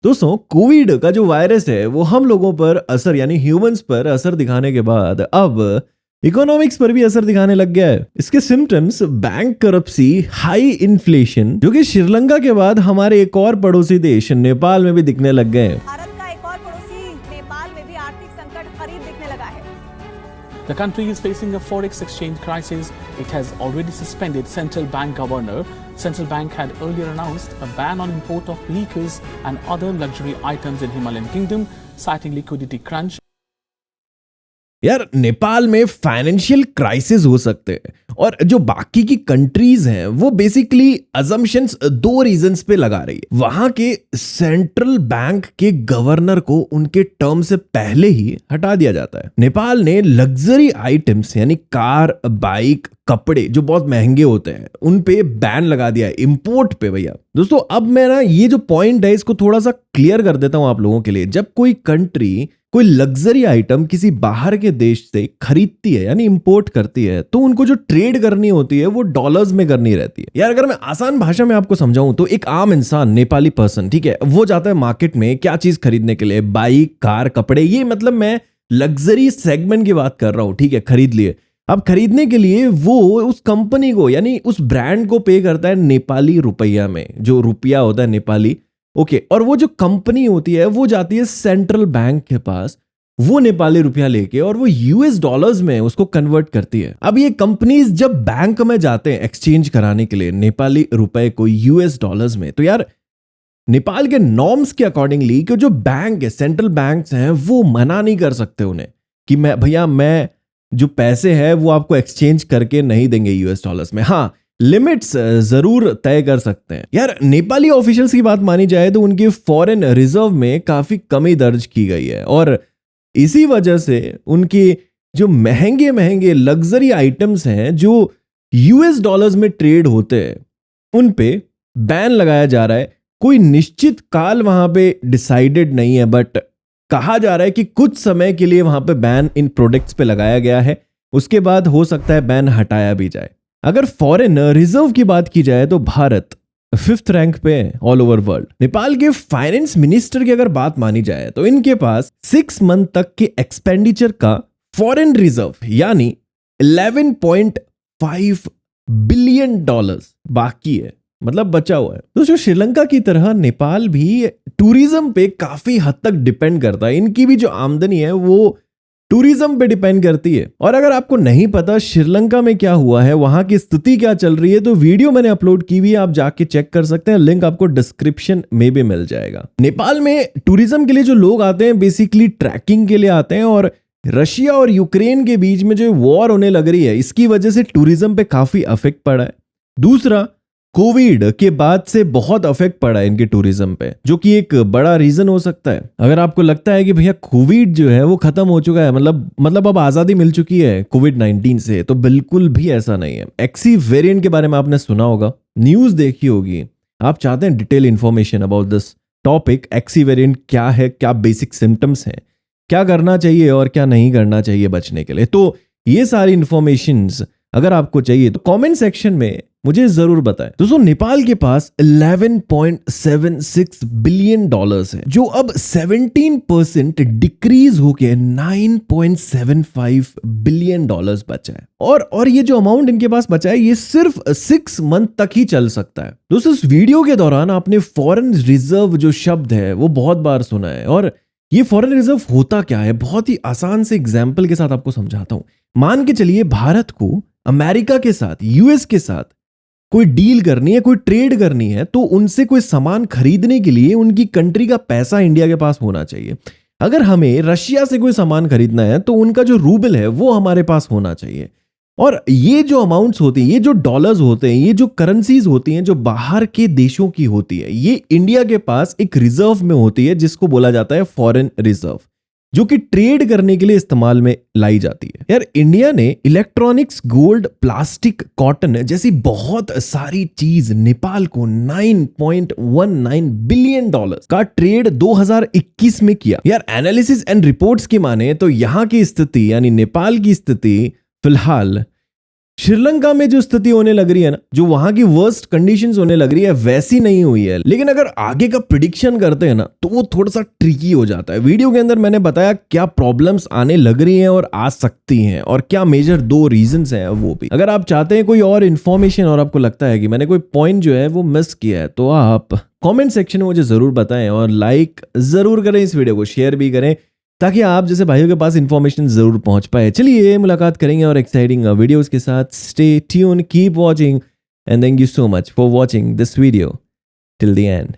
दोस्तों, कोविड का जो वायरस है वो हम लोगों पर असर यानी ह्यूमंस पर असर दिखाने के बाद अब इकोनॉमिक्स पर भी असर दिखाने लग गया है। इसके सिम्टम्स बैंक करप्सी, हाई इन्फ्लेशन, जो कि श्रीलंका के बाद हमारे एक और पड़ोसी देश नेपाल में भी दिखने लग गए हैं। भारत का एक और पड़ोसी नेपाल में भी आर्थिक संकट करीब दिखने लगा है। The country is facing a forex exchange crisis. It has already suspended central bank governor. Central bank had earlier announced a ban on import of vehicles and other luxury items in Himalayan kingdom, citing liquidity crunch. यार, नेपाल में financial crisis हो सकते हैं और जो बाकी की countries हैं वो बेसिकली अजम्पशंस दो रीजंस पे लगा रही है। वहां के सेंट्रल बैंक के गवर्नर को उनके टर्म से पहले ही हटा दिया जाता है। नेपाल ने लग्जरी आइटम्स यानी कार, बाइक, कपड़े जो बहुत महंगे होते हैं उन पे बैन लगा दिया है, इंपोर्ट पे। भैया दोस्तों, अब मैं ना ये जो पॉइंट है इसको थोड़ा सा क्लियर कर देता हूं आप लोगों के लिए। जब कोई कंट्री कोई लग्जरी आइटम किसी बाहर के देश से खरीदती है यानी इंपोर्ट करती है तो उनको जो ट्रेड करनी होती है वो डॉलर्स में करनी रहती है। यार, अगर मैं आसान भाषा में आपको समझाऊं तो एक आम इंसान, नेपाली पर्सन, ठीक है, वो जाता है मार्केट में क्या चीज खरीदने के लिए, बाइक, कार, कपड़े। ये मतलब मैं लग्जरी सेगमेंट की बात कर रहा हूं, ठीक है, खरीद लिए। अब खरीदने के लिए वो उस कंपनी को यानी उस ब्रांड को पे करता है नेपाली रुपया में, जो रुपया होता है नेपाली। ओके, और वो जो कंपनी होती है वो जाती है सेंट्रल बैंक के पास, वो नेपाली रुपया लेके और वो यूएस डॉलर्स में उसको कन्वर्ट करती है। अब ये कंपनीज जब बैंक में जाते हैं एक्सचेंज कराने के लिए नेपाली रुपए को यूएस डॉलर्स में, तो यार नेपाल के नॉर्म्स के अकॉर्डिंगली कि जो बैंक है, सेंट्रल बैंक्स हैं, वो मना नहीं कर सकते उन्हें कि मैं जो पैसे है वो आपको एक्सचेंज करके नहीं देंगे यूएस डॉलर्स में। हाँ, लिमिट्स जरूर तय कर सकते हैं। यार, नेपाली ऑफिशियल्स की बात मानी जाए तो उनके फॉरेन रिजर्व में काफी कमी दर्ज की गई है और इसी वजह से उनके जो महंगे महंगे लग्जरी आइटम्स हैं जो यूएस डॉलर्स में ट्रेड होते हैं उन पे बैन लगाया जा रहा है। कोई निश्चित काल वहां पे डिसाइडेड नहीं है, बट कहा जा रहा है कि कुछ समय के लिए वहां पे बैन इन प्रोडक्ट्स पे लगाया गया है। उसके बाद हो सकता है बैन हटाया भी जाए। अगर फॉरेन रिजर्व की बात की जाए तो भारत 5th रैंक पे है ऑल ओवर वर्ल्ड। नेपाल के फाइनेंस मिनिस्टर की अगर बात मानी जाए तो इनके पास 6 मंथ तक के एक्सपेंडिचर का फॉरेन रिजर्व यानी 11.5 बिलियन डॉलर्स बाकी है, मतलब बचा हुआ है। दोस्तों, श्रीलंका की तरह नेपाल भी टूरिज्म पे काफी हद तक डिपेंड करता है। इनकी भी जो आमदनी है वो टूरिज्म पे डिपेंड करती है। और अगर आपको नहीं पता श्रीलंका में क्या हुआ है, वहां की स्थिति क्या चल रही है, तो वीडियो मैंने अपलोड की हुई है, आप जाके चेक कर सकते हैं, लिंक आपको डिस्क्रिप्शन में भी मिल जाएगा। नेपाल में टूरिज्म के लिए जो लोग आते हैं बेसिकली ट्रैकिंग के लिए आते हैं और रशिया और यूक्रेन के बीच में जो वॉर होने लग रही है इसकी वजह से टूरिज्म पे काफी अफेक्ट पड़ा है। दूसरा, कोविड के बाद से बहुत अफेक्ट पड़ा है इनके टूरिज्म पे, जो कि एक बड़ा रीजन हो सकता है। अगर आपको लगता है कि भैया कोविड जो है वो खत्म हो चुका है, मतलब अब आजादी मिल चुकी है कोविड-19 से, तो बिल्कुल भी ऐसा नहीं है। एक्सी वेरिएंट के बारे में आपने सुना होगा, न्यूज देखी होगी। आप चाहते हैं detail information about this topic, XE variant क्या है, क्या बेसिक सिम्टम्स हैं, क्या करना चाहिए और क्या नहीं करना चाहिए बचने के लिए, तो ये सारी इंफॉर्मेशंस अगर आपको चाहिए तो कमेंट सेक्शन में मुझे जरूर बताएं। दोस्तों, नेपाल के पास 11.76 बिलियन डॉलर्स है, जो अब 17% डिक्रीज होकर 9.75 बिलियन डॉलर्स बचा है। और ये जो अमाउंट इनके पास बचा है ये सिर्फ 6 मंथ तक ही चल सकता है। दोस्तों, इस वीडियो के दौरान आपने फॉरेन रिजर्व जो शब्द है वो बहुत बार सुना है, और ये फॉरेन रिजर्व होता क्या है, बहुत ही आसान से एग्जाम्पल के साथ आपको समझाता हूं। मान के चलिए भारत को अमेरिका के साथ, यूएस के साथ कोई डील करनी है, कोई ट्रेड करनी है, तो उनसे कोई सामान खरीदने के लिए उनकी कंट्री का पैसा इंडिया के पास होना चाहिए। अगर हमें रशिया से कोई सामान खरीदना है तो उनका जो रूबल है वो हमारे पास होना चाहिए। और ये जो अमाउंट्स होती हैं, ये जो डॉलर्स होते हैं, ये जो करेंसीज होती हैं जो बाहर के देशों की होती है, ये इंडिया के पास एक रिजर्व में होती है जिसको बोला जाता है फॉरेन रिजर्व, जो कि ट्रेड करने के लिए इस्तेमाल में लाई जाती है। यार, इंडिया ने इलेक्ट्रॉनिक्स, गोल्ड, प्लास्टिक, कॉटन जैसी बहुत सारी चीज नेपाल को 9.19 बिलियन डॉलर्स का ट्रेड 2021 में किया। यार, एनालिसिस एंड रिपोर्ट्स की माने तो यहाँ की स्थिति यानी नेपाल की स्थिति फिलहाल श्रीलंका में जो स्थिति होने लग रही है ना, जो वहां की वर्स्ट कंडीशंस होने लग रही है, वैसी नहीं हुई है। लेकिन अगर आगे का प्रिडिक्शन करते हैं ना, तो वो थोड़ा सा ट्रिकी हो जाता है। वीडियो के अंदर मैंने बताया क्या प्रॉब्लम्स आने लग रही हैं और आ सकती हैं, और क्या मेजर 2 रीजंस हैं वो भी। अगर आप चाहते हैं कोई और इन्फॉर्मेशन और आपको लगता है कि मैंने कोई पॉइंट जो है वो मिस किया है, तो आप कमेंट सेक्शन में मुझे जरूर बताएं और लाइक जरूर करें, इस वीडियो को शेयर भी करें, ताकि आप जैसे भाइयों के पास इंफॉर्मेशन जरूर पहुंच पाए। चलिए मुलाकात करेंगे और एक्साइटिंग वीडियोस के साथ। Stay tune, keep watching, and thank you so much for watching this video till the end.